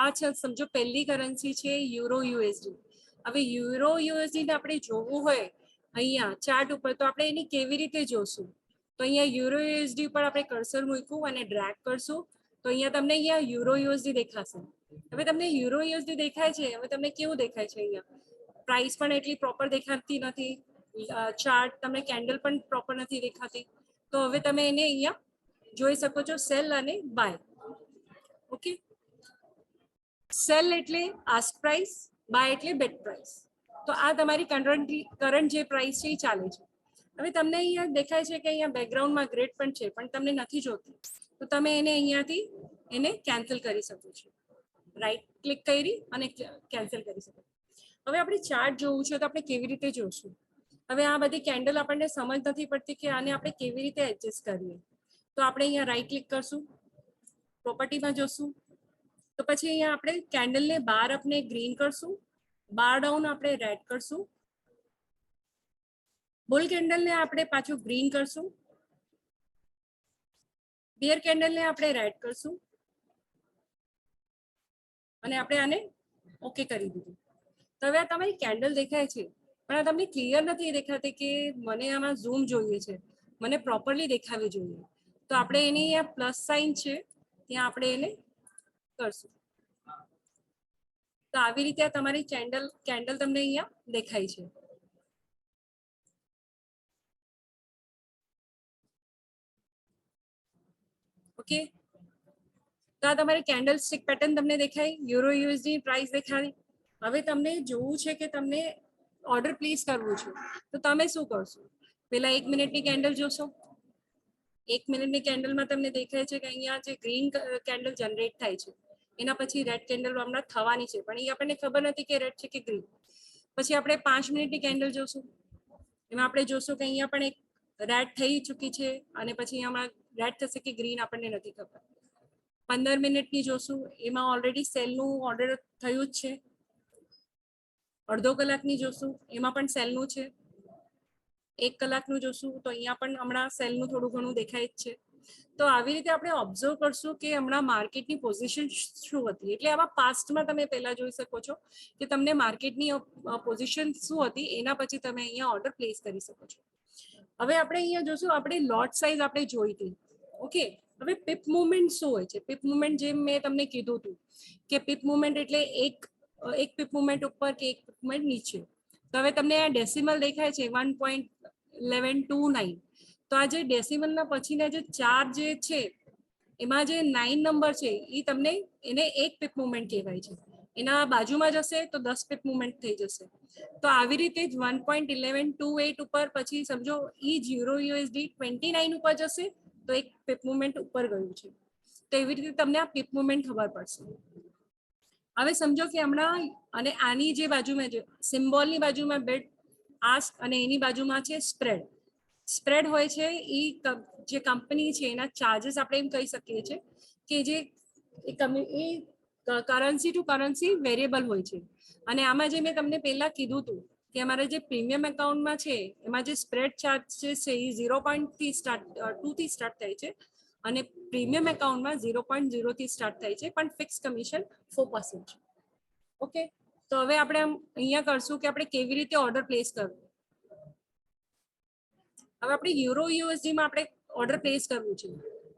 આ છે, સમજો પહેલી કરન્સી છે યુરો યુએસડી. હવે યુરો યુએસડી ને આપણે જોવું હોય અહીંયા ચાર્ટ ઉપર તો આપણે એની કેવી રીતે જોશું? તો અહીંયા યુરો યુએસડી પર આપણે કર્સર મૂક્યું અને ડ્રેગ કરશું તો અહીંયા તમને અહીંયા યુરો યુએસડી દેખાશે. હવે તમને યુરો યુએસડી દેખાય છે, હવે તમને કેવું દેખાય છે? અહીંયા પ્રાઇસ પણ એટલી પ્રોપર દેખાતી નથી, ચાર્ટ તમને કેન્ડલ પણ પ્રોપર નથી દેખાતી. તો હવે તમે એને અહીંયા જોઈ શકો છો સેલ અને બાય. ઓકે, સેલ એટલે આસ્ક પ્રાઇસ, બાય એટલે બેટ પ્રાઇસ. તો આ તમારી કરંટ જે પ્રાઇસ છે એ ચાલે છે. હવે તમને અહીંયા દેખાય છે કે અહીંયા બેકગ્રાઉન્ડમાં ગ્રેડ પણ છે, પણ તમને નથી જોતું તો તમે એને અહીંયાથી એને કેન્સલ કરી શકો છો. રાઈટ ક્લિક કરી અને કેન્સલ કરી શકો. હવે આપણે ચાર્ટ જોવું છે તો આપણે કેવી રીતે જોશું? હવે આ બધી કેન્ડલ આપણને સમજ નથી પડતી કે આને આપણે કેવી રીતે એડજસ્ટ કરીએ. તો આપણે અહીંયા રાઈટ ક્લિક કરશું, પ્રોપર્ટીમાં જોશું, તો પછી અહીંયા આપણે કેન્ડલને બાર આપણે ગ્રીન કરશું, બાર ડાઉન આપણે રેડ કરશું, બુલ કેન્ડલને આપણે પાછું ગ્રીન કરશું, બિયર કેન્ડલને આપણે રેડ કરશું અને આપણે આને ઓકે કરી દીધું. તો હવે આ તમારી કેન્ડલ દેખાય છે, પણ આ તમને ક્લિયર નથી દેખાતી કે મને આમાં ઝૂમ જોઈએ છે, મને પ્રોપરલી દેખાવી જોઈએ. તો આપણે એની અહીંયા પ્લસ સાઇન છે ત્યાં આપણે એને કરશું. તો આવી રીતે તમારી કેન્ડલ તમને અહીંયા દેખાય છે. ઓકે, તો આ તમારી કેન્ડલ સ્ટિક પેટર્ન તમને દેખાય, યુરો યુએસડી પ્રાઇસ દેખાડી. હવે તમને જોવું છે કે તમને ઓર્ડર પ્લેસ કરવું છે તો તમે શું કરશો? પેલા 1 મિનિટની કેન્ડલ જોશો. 1 મિનિટની કેન્ડલમાં તમને દેખાય છે કે અહીંયા જે ગ્રીન કેન્ડલ જનરેટ થાય છે, એના પછી રેડ કેન્ડલ હમણાં થવાની છે, પણ એ આપણને ખબર નથી કે રેડ છે કે ગ્રીન. પછી આપણે 5 મિનિટની કેન્ડલ જોશું, એમાં આપણે જોશું કે અહીંયા પણ એક રેડ થઈ ચૂકી છે અને પછી હમણાં રેડ થશે કે ગ્રીન આપણને નથી ખબર. 15 મિનિટની જોશું, એમાં ઓલરેડી સેલનું ઓર્ડર થયું જ છે. અડધો કલાકની જોશું, એમાં પણ સેલનું છે. 1 કલાકનું જોશું તો અહીંયા પણ હમણાં સેલનું થોડું ઘણું દેખાય જ છે. તો આવી રીતે આપણે ઓબ્ઝર્વ કરશું કે હમણાં માર્કેટની પોઝિશન શું હતી. એટલે આમાં પાસ્ટમાં તમે પહેલા જોઈ શકો છો કે તમને માર્કેટની પોઝિશન શું હતી, એના પછી તમે અહીંયા ઓર્ડર પ્લેસ કરી શકો છો. હવે આપણે અહીંયા જોશું, આપણે લોટ સાઇઝ આપણે જોઈ હતી. ઓકે, હવે પીપ મુવમેન્ટ શું હોય છે? પીપ મુવમેન્ટ જેમ મેં તમને કીધું હતું કે પીપ મુવમેન્ટ એટલે એક પીપ મુવમેન્ટ ઉપર કે એક પીપ મુવમેન્ટ નીચે. તો હવે તમને આ ડેસિમલ દેખાય છે 1.1129. તો આ જે ડેસિમલના પછીના જે 4 જે છે એમાં જે 9 નંબર છે એ તમને એને એક પીપ મુવમેન્ટ કહેવાય છે. એના બાજુમાં જશે તો 10 પીપ મુવમેન્ટ થઈ જશે. તો આવી રીતે જ 1.1128 ઉપર પછી સમજો ઈ યુરો યુએસડી 29 ઉપર જશે તો એક પીપ મુવમેન્ટ ઉપર ગયું છે. તો એવી રીતે તમને આ પીપ મુવમેન્ટ ખબર પડશે. હવે સમજો કે હમણાં અને આની જે બાજુમાં છે સિમ્બોલની બાજુમાં બેટ આસ્ક અને એની બાજુમાં છે સ્પ્રેડ. સ્પ્રેડ હોય છે એ જે કંપની છે એના ચાર્जेस આપણે એમ કહી શકીએ છીએ કે જે કરન્સી ટુ કરન્સી વેરિયેબલ હોય છે. અને આમાં જે મેં તમને પહેલા કીધું હતું કે અમારા જે પ્રીમિયમ એકાઉન્ટમાં છે એમાં જે સ્પ્રેડ ચાર્જીસ છે એ 0.2 થી સ્ટાર્ટ થાય છે અને પ્રીમિયમ એકાઉન્ટમાં 0.0 થી સ્ટાર્ટ થાય છે, પણ ફિક્સ કમિશન 4% છે. ઓકે, તો હવે આપણે અહીંયા કરશું કે આપણે કેવી રીતે ઓર્ડર પ્લેસ કરવું. હવે આપણે યુરો યુએસડી માં આપણે ઓર્ડર પ્લેસ કરવું છે.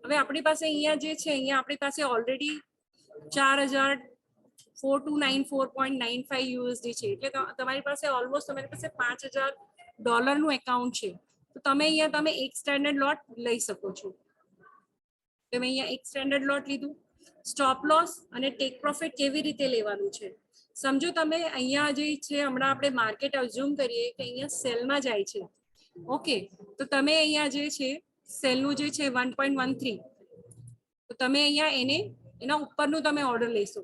હવે આપણી પાસે અહીંયા જે છે, અહીંયા આપણી પાસે ઓલરેડી 4,4294.95 યુએસડી છે. એટલે તમારી પાસે ઓલમોસ્ટ તમારી પાસે $5,000 નું એકાઉન્ટ છે. તો તમે અહીંયા તમે એક સ્ટેન્ડર્ડ લોટ લઈ શકો છો. તમે અહીંયા એક સ્ટેન્ડર્ડ લોટ લીધું. સ્ટોપ લોસ અને ટેક પ્રોફિટ કેવી રીતે લેવાનું છે સમજો. તમે અહીંયા જે છે હમણાં આપણે માર્કેટ અઝ્યુમ કરીએ કે અહીંયા સેલમાં જાય છે. ઓકે, તો તમે અહીંયા જે છે સેલનું જે છે 1.13, તો તમે અહીંયા એના ઉપરનું તમે ઓર્ડર લેશો.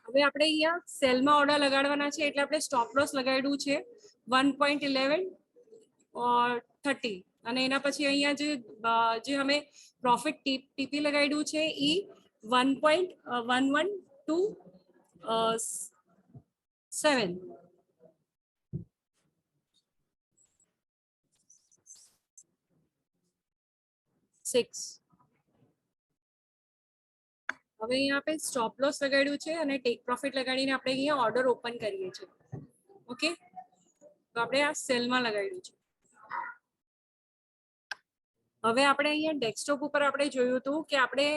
હવે આપણે અહીંયા સેલમાં ઓર્ડર લગાડવાના છે એટલે આપણે સ્ટોપ લોસ લગાડ્યું છે 1.1130 અને એના પછી અહીંયા જે અમે પ્રોફિટ ટીપી લગાડ્યું છે એ 1.1127. હવે અહીંયા આપણે સ્ટોપ લોસ લગાડ્યું છે અને ટેક પ્રોફિટ લગાડીને આપણે અહીંયા ઓર્ડર ઓપન કરીએ છીએ. ઓકે, તો આપણે આ સેલમાં લગાડ્યું છે. હવે આપણે અહીંયા ડેસ્કટોપ ઉપર આપણે જોયું હતું કે આપણે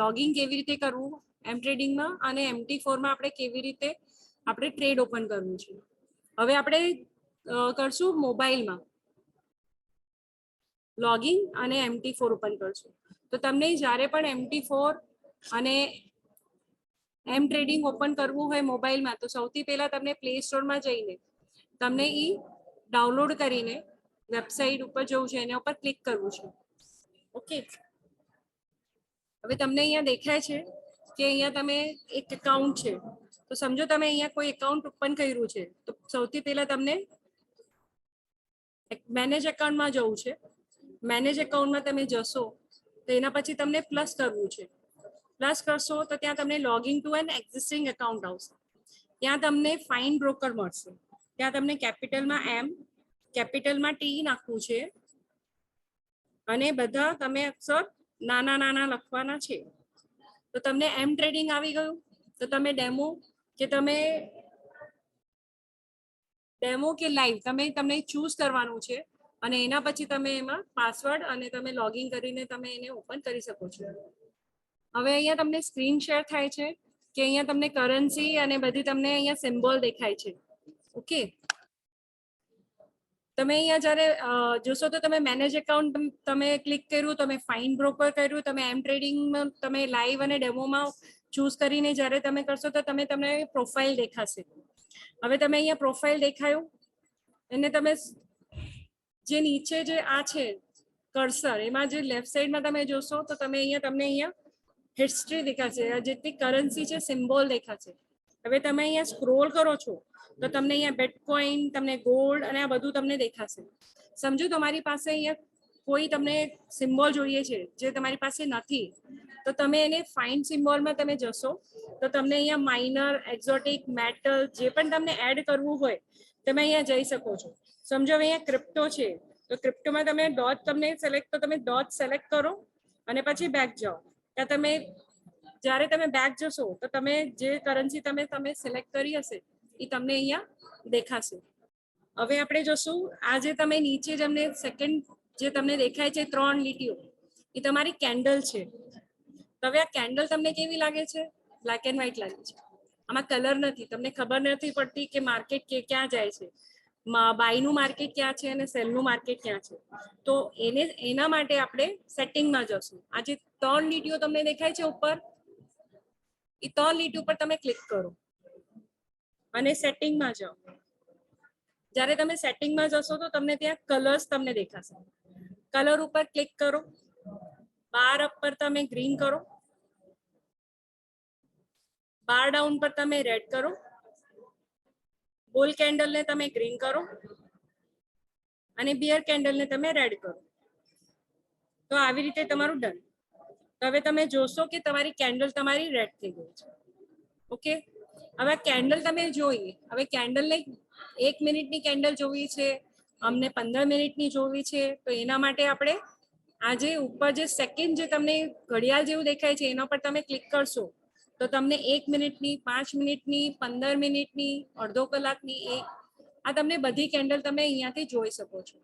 લોગિંગ કેવી રીતે કરવું એમ ટ્રેડિંગમાં અને MT4 માં આપણે કેવી રીતે આપણે ટ્રેડ ઓપન કરવું છે. હવે આપણે કરશું મોબાઈલમાં લોગિંગ અને MT4 ઓપન કરશું. તો તમને જ્યારે પણ MT4 અને એમ ટ્રેડિંગ ઓપન કરવું હોય મોબાઈલમાં તો સૌથી પહેલા તમને પ્લે સ્ટોરમાં જઈને તમને એ ડાઉનલોડ કરીને વેબસાઇટ ઉપર જવું છે, એના ઉપર ક્લિક કરવું છે. ઓકે, હવે તમને અહીંયા દેખાય છે કે અહીંયા તમે એક એકાઉન્ટ છે. તો સમજો તમે અહીંયા કોઈ એકાઉન્ટ ઓપન કર્યું છે તો સૌથી પહેલા તમને મેનેજ એકાઉન્ટમાં જવું છે. મેનેજ એકાઉન્ટમાં તમે જશો તો એના પછી તમને પ્લસ કરવું છે. પ્લસ કરશો તો ત્યાં તમને logging to an existing account આવશે. ત્યાં તમને ફાઇન્ડ બ્રોકર મળશે. ત્યાં તમને કેપિટલમાં M, કેપિટલમાં T નાખવું છે અને બધા તમે અક્ષર નાના નાના લખવાના છે. તો તમને એમ ટ્રેડિંગ આવી ગયું. તો તમે ડેમો કે લાઈવ તમને ચૂઝ કરવાનું છે અને એના પછી તમે એમાં પાસવર્ડ અને તમે લોગિન કરીને તમે એને ઓપન કરી શકો છો. હવે અહીંયા તમને સ્ક્રીન શેર થાય છે કે અહીંયા તમને કરન્સી અને બધી તમને અહીંયા સિમ્બોલ દેખાય છે. ઓકે, તમે અહીંયા જ્યારે જોશો તો તમે મેનેજ એકાઉન્ટ તમે ક્લિક કર્યું, તમે ફાઇન્ડ બ્રોકર કર્યું, તમે એમ ટ્રેડિંગમાં તમે લાઈવ અને ડેમોમાં ચૂઝ કરીને જ્યારે તમે કરશો તો તમને પ્રોફાઇલ દેખાશે. હવે તમે અહીંયા પ્રોફાઇલ દેખાયું અને તમે જે નીચે જે આ છે કર્સર એમાં જે લેફ્ટ સાઈડમાં તમે જોશો તો તમને અહીંયા હિસ્ટ્રી દેખાશે. જેટલી કરન્સી છે સિમ્બોલ દેખાશે. હવે તમે અહીંયા સ્ક્રોલ કરો છો તો તમને અહીંયા બિટકોઇન, તમને ગોલ્ડ અને આ બધું તમને દેખાશે. સમજો તમારી પાસે અહીંયા કોઈ તમને સિમ્બોલ જોઈએ છે જે તમારી પાસે નથી તો તમે એને ફાઇન્ડ સિમ્બોલમાં તમે જશો તો તમને અહીંયા માઇનર, એક્ઝોટિક, મેટલ જે પણ તમને એડ કરવું હોય તમે અહીંયા જઈ શકો છો. સમજો અહીંયા ક્રિપ્ટો છે તો ક્રિપ્ટોમાં તમે ડોટ સિલેક્ટ કરો અને પછી બેક જાઓ. ત્યાં તમે જ્યારે તમે બેક જશો તો તમે જે કરન્સી તમે સિલેક્ટ કરી હશે એ તમને અહીંયા દેખાશે. હવે આપણે જોશું આ જે તમે નીચે જેમને સેકન્ડ જે તમને દેખાય છે 3 લીટીઓ એ તમારી કેન્ડલ છે. હવે આ કેન્ડલ તમને કેવી લાગે છે? બ્લેક એન્ડ વ્હાઇટ લાગે છે. આમાં કલર નથી. તમને ખબર નથી પડતી કે માર્કેટ ક્યાં જાય છે, બાયનું માર્કેટ ક્યાં છે અને સેલનું માર્કેટ ક્યાં છે. તો એના માટે આપણે સેટિંગમાં જશું. આ જે 3 લીટીઓ તમને દેખાય છે ઉપર એ 3 લીટી ઉપર તમે ક્લિક કરો અને સેટિંગમાં જાઓ. જ્યારે તમે સેટિંગમાં જશો તો તમને ત્યાં કલર્સ તમને દેખાશે. કલર ઉપર ક્લિક કરો. બાર અપ પર તમે ગ્રીન કરો, બાર ડાઉન પર તમે રેડ કરો, બુલ કેન્ડલને તમે ગ્રીન કરો અને બિયર કેન્ડલને તમે રેડ કરો. તો આવી રીતે તમારું ડન. તો હવે તમે જોશો કે તમારી કેન્ડલ તમારી રેડ થઈ ગઈ છે. ઓકે, હવે કેન્ડલ તમે જોઈએ. હવે કેન્ડલને 1 મિનિટની કેન્ડલ જોવી છે, અમને 15 મિનિટની જોવી છે. તો એના માટે આપણે આ જે ઉપર જે સેકન્ડ જે તમને ઘડિયાળ જેવું દેખાય છે એના પર તમે ક્લિક કરશો તો તમને 1 મિનિટની, 5 મિનિટની, 15 મિનિટની, અડધો કલાકની, આ તમને બધી કેન્ડલ તમે અહીંયાથી જોઈ શકો છો.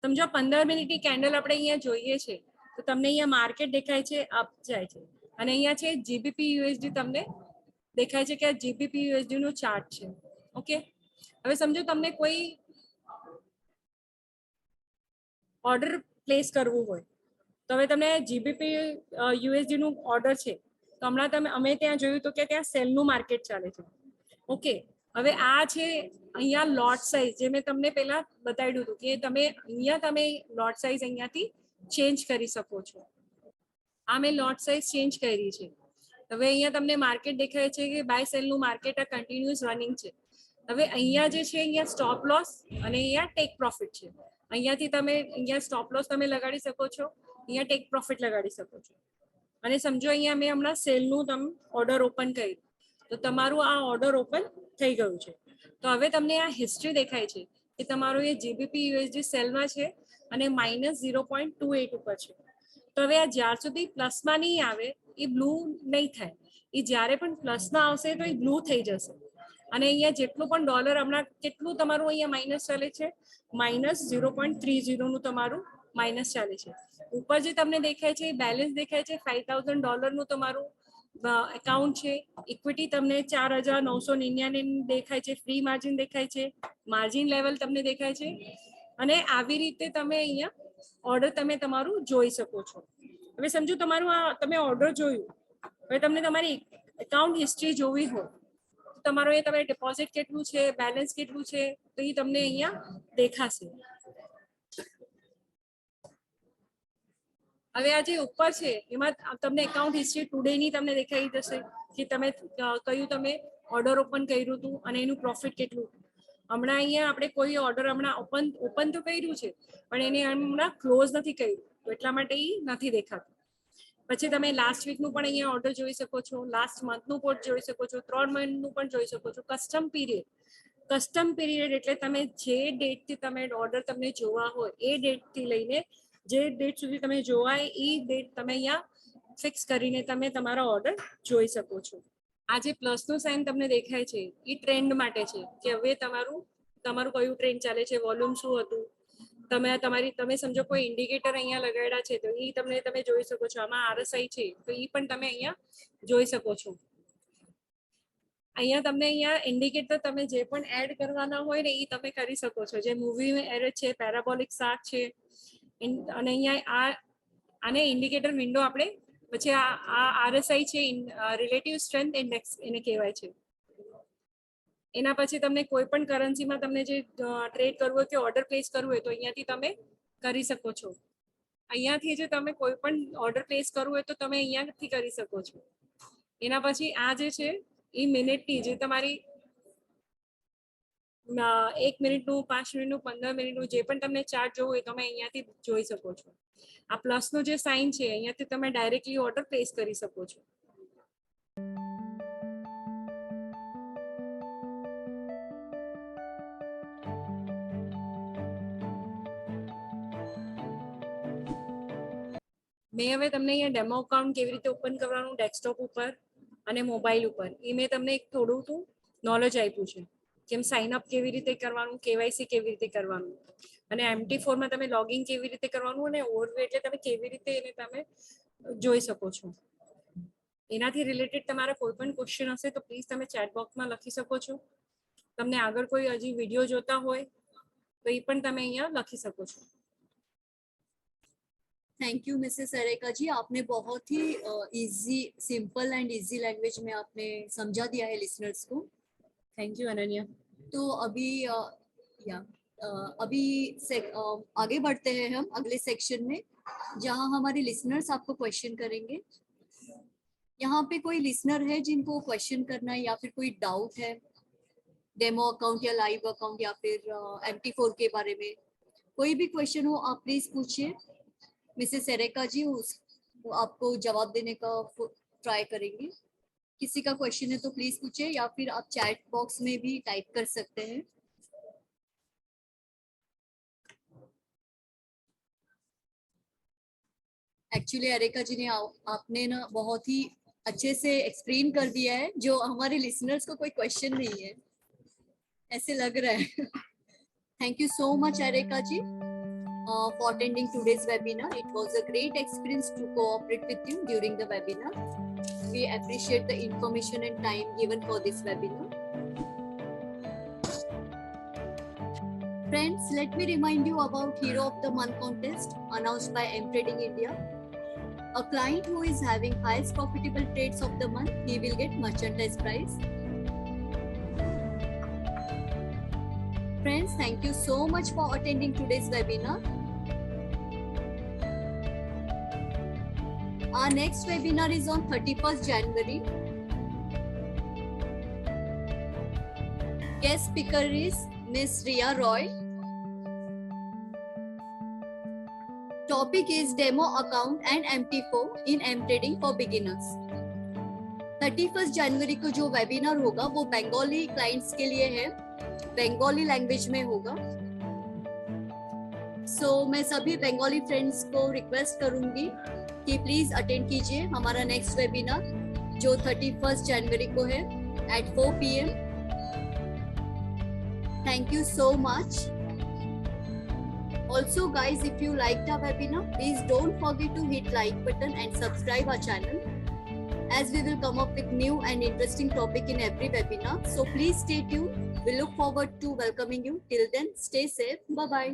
સમજો 15 મિનિટની કેન્ડલ આપણે અહીંયા જોઈએ છે તો તમને અહીંયા માર્કેટ દેખાય છે, અપ જાય છે, અને અહીંયા છે જીબીપી યુએસડી તમને દેખાય છે કે આ જીબીપી યુએસડી નું ચાર્ટ છે. ઓકે, હવે સમજો તમને કોઈ ઓર્ડર પ્લેસ કરવું હોય તો હવે તમને જીબીપી યુએસડી નું ઓર્ડર છે તો હમણાં અમે ત્યાં જોયું તો કે ત્યાં સેલનું માર્કેટ ચાલે છે. ઓકે, હવે આ છે અહીંયા લોટ સાઇઝ જે મેં તમને પહેલા બતાવ્યું હતું કે તમે લોટ સાઇઝ અહીંયાથી ચેન્જ કરી શકો છો. આ મેં લોટ સાઇઝ ચેન્જ કરી છે. હવે અહીંયા તમને માર્કેટ દેખાય છે કે બાય સેલનું માર્કેટ આ કન્ટિન્યુઅસ રનિંગ છે. હવે અહીંયા જે છે અહીંયા સ્ટોપ લોસ અને અહીંયા ટેક પ્રોફિટ છે. અહીંયાથી તમે અહીંયા સ્ટોપ લોસ તમે લગાડી શકો છો, અહીંયા ટેક પ્રોફિટ લગાડી શકો છો. અને સમજો અહીંયા મેં હમણાં સેલનું તમે ઓર્ડર ઓપન કર્યું તો તમારું આ ઓર્ડર ઓપન થઈ ગયું છે. તો હવે તમને આ હિસ્ટ્રી દેખાય છે કે તમારું એ જીબીપી યુએસડી સેલમાં છે અને -0.28 ઉપર છે. તો હવે આ જ્યાર સુધી પ્લસમાં નહીં આવે એ બ્લુ નહીં થાય, એ જ્યારે પણ પ્લસમાં આવશે તો એ બ્લુ થઈ જશે. અને અહીંયા જેટલું પણ ડોલર હમણાં કેટલું તમારું અહીંયા માઇનસ ચાલે છે, -0.30 નું તમારું માઇનસ ચાલે છે. ઉપર જે તમને દેખાય છે બેલેન્સ દેખાય છે $5,000 તમારું એકાઉન્ટ છે. ઇક્વિટી તમને 4,999 દેખાય છે, ફ્રી માર્જિન દેખાય છે, માર્જિન લેવલ તમને દેખાય છે. અને આવી રીતે તમે અહીંયા ઓર્ડર તમે તમારું જોઈ શકો છો. હવે સમજો તમારું આ તમે ઓર્ડર જોયું, હવે તમને તમારી એકાઉન્ટ હિસ્ટ્રી જોવી હોય તમારો એ તમારે ડિપોઝિટ કેટલું છે, બેલેન્સ કેટલું છે, તો એ તમને અહીંયા દેખાશે. હવે આ જે ઉપર છે એમાં તમને એકાઉન્ટ હિસ્ટ્રી ટુડેની તમને દેખાઈ જશે કે તમે કયું તમે ઓર્ડર ઓપન કર્યું હતું અને એનું પ્રોફિટ કેટલું. હમણાં અહીંયા આપણે કોઈ ઓર્ડર હમણાં ઓપન તો કર્યું છે પણ એને હમણાં ક્લોઝ નથી કર્યું તો એટલા માટે એ નથી દેખાતું. પછી તમે લાસ્ટ વીકનું પણ અહીંયા ઓર્ડર જોઈ શકો છો, લાસ્ટ મંથનું પણ જોઈ શકો છો, 3 મહિનાનું પણ જોઈ શકો છો. કસ્ટમ પીરિયડ એટલે તમે જે ડેટથી તમે ઓર્ડર તમને જોવા હોય એ ડેટથી લઈને જે ડેટ સુધી તમે જોવાય એ ડેટ તમે અહીંયા ફિક્સ કરીને તમે તમારો ઓર્ડર જોઈ શકો છો. આ જે પ્લસનું સાઇન તમને દેખાય છે એ ટ્રેન્ડ માટે છે કે હવે તમારું કયું ટ્રેન્ડ ચાલે છે, વોલ્યુમ શું હતું. તમે સમજો કોઈ ઇન્ડિકેટર અહીંયા લગાડ્યા છે તો એ તમે જોઈ શકો છો. આમાં આરએસઆઈ છે તો એ પણ તમે અહીંયા જોઈ શકો છો. અહીંયા તમને અહીંયા ઇન્ડિકેટર તમે જે પણ એડ કરવાના હોય ને એ તમે કરી શકો છો. જે મૂવી એડ છે, પેરાબોલિક શાર્ક છે, અને અહીંયા આને ઇન્ડિકેટર વિન્ડો આપણે પછી આ આરએસઆઈ છે, રિલેટિવ સ્ટ્રેન્થ ઇન્ડેક્સ એને કહેવાય છે. એના પછી તમને કોઈ પણ કરન્સીમાં તમને જે ટ્રેડ કરવું હોય કે ઓર્ડર પ્લેસ કરવું હોય તો અહીંયાથી તમે કરી શકો છો. અહીંયાથી જે તમે કોઈ પણ ઓર્ડર પ્લેસ કરવું હોય તો તમે અહીંયાથી કરી શકો છો. એના પછી આ જે છે એ મિનિટની જે તમારી 1 મિનિટનું, 5 મિનિટનું, 15 મિનિટનું જે પણ તમને ચાર્ટ જોવું હોય તમે અહીંયાથી જોઈ શકો છો. આ પ્લસનું જે સાઇન છે અહીંયાથી તમે ડાયરેક્ટલી ઓર્ડર પ્લેસ કરી શકો છો. મેં હવે તમને અહીંયા ડેમો અકાઉન્ટ કેવી રીતે ઓપન કરવાનું ડેસ્કટોપ ઉપર અને મોબાઈલ ઉપર એ મેં તમને એક થોડું નોલેજ આપ્યું છે. કેમ સાઇન અપ કેવી રીતે કરવાનું, કેવાયસી કેવી રીતે કરવાનું, અને MT4 માં તમે લોગિન કેવી રીતે કરવાનું, અને ઓવરવ્યૂ એટલે તમે કેવી રીતે એને તમે જોઈ શકો છો. એનાથી રિલેટેડ તમારા કોઈ પણ ક્વેશ્ચન હશે તો પ્લીઝ તમે ચેટ બોક્સમાં લખી શકો છો. તમને આગળ કોઈ હજી વિડીયો જોતા હોય તો એ પણ તમે અહીંયા લખી શકો છો. Thank you Mrs Areka ji, आपने बहुत ही easy, simple and easy language में आपने समझा दिया है लिसनर्स को. Thank you Ananya. तो अभी आगे बढ़ते हैं हम अगले सेक्शन में जहां हमारे लिसनर्स आपको क्वेश्चन करेंगे. यहाँ पे कोई लिसनर है जिनको क्वेश्चन करना है या फिर कोई डाउट है डेमो अकाउंट या लाइव अकाउंट या फिर MT4 के बारे में, कोई भी क्वेश्चन हो आप प्लीज पूछिए. मिसेस एरेका जी वो आपको जवाब देने का ट्राई करेंगे. किसी का क्वेश्चन है तो प्लीज पूछिए या फिर आप चैट बॉक्स में भी टाइप कर सकते हैं. एक्चुअली एरेका जी ने आपने ना बहुत ही अच्छे से एक्सप्लेन कर दिया है, जो हमारे लिसनर्स को कोई क्वेश्चन नहीं है, ऐसे लग रहा है. Thank you so much, Erika ji, for attending today's webinar. It was a great experience to cooperate with you during the webinar. We appreciate the information and time given for this webinar. Friends, let me remind you about Hero of the Month contest announced by M Trading India. A client who is having highest profitable trades of the month, he will get merchandise prize. Friends, thank you so much for attending today's webinar. Our next webinar is on 31st January. Guest speaker is Ms. Riya Roy. Topic is demo account and MT4 in M Trading for beginners. 31st जनवरी को जो webinar होगा वो Bengali clients के लिए है, Bengali language में होगा. मैं सभी बंगाली फ्रेंड्स को रिक्वेस्ट करूंगी कि प्लीज अटेंड कीजिए हमारा नेक्स्ट वेबिनार जो 31st जनवरी को है at 4 PM. Thank you so much. Also guys, if you liked our webinar, please don't forget to hit like button and subscribe our channel, as we will come up with new and interesting topic in every webinar. So please stay tuned. We look forward to welcoming you. Till then, stay safe. Bye bye.